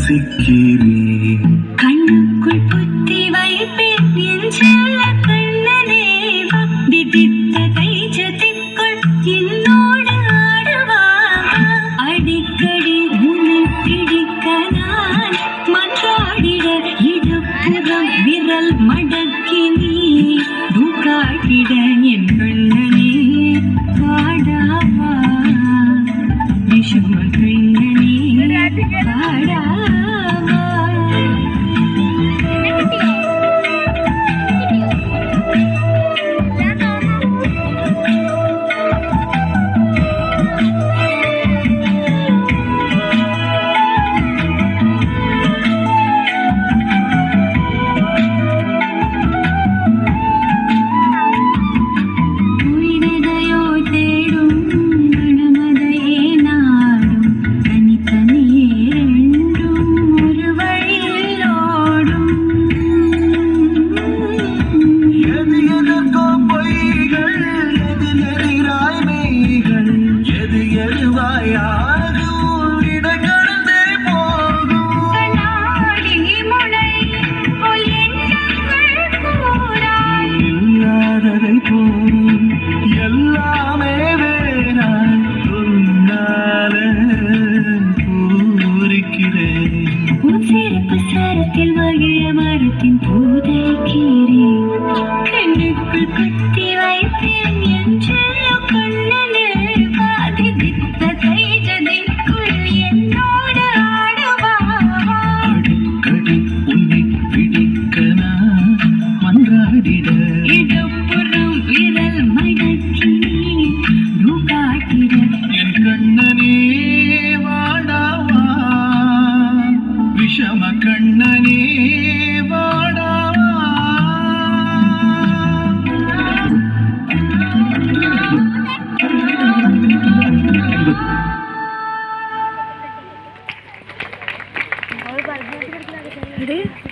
ரசிக்கிறேன். கண்ணுக்குள் புத்தி வைப்பேன் என் செல்ல கண்ணனே வா. விதித்த தைஜத்திற்குள் என்னோடு ஆடுவா. அடிக்கடி உன்னை பிடிக்க நான் மன்றாடிட இடுப்புறம் விரல் மடக்கி நீ காட்டிட என் கண்ணனே பாடாவா. விஷம கண்ணனே பாடாவா. எல்லாமே வேணாம் சொன்னால பூரிக்கிறேன். உன் சிறப்பு சரத்தில் மகிழ மரத்தின் பூதை கீறி கண்ணுக்குள் குத்தி வைத்தேன் என் செல்ல கண்ணனே பாதி வித்த தைஜதிக்குள் என்னோடு ஆடுவா. அடிக்கடி உன்னை பிடிக்க நான் மன்றாடிட இடப்புறம் விரல் மடக்கி நீ காட்டிட என் கண்ணனே வாடாவா. விஷம கண்ணனே வாடாவா.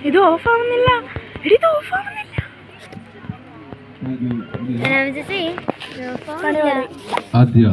ഇത് ഓഫ് ആവുന്നില്ല. ഇത് ഓഫ് ആവുന്നില്ല. ആദ്യ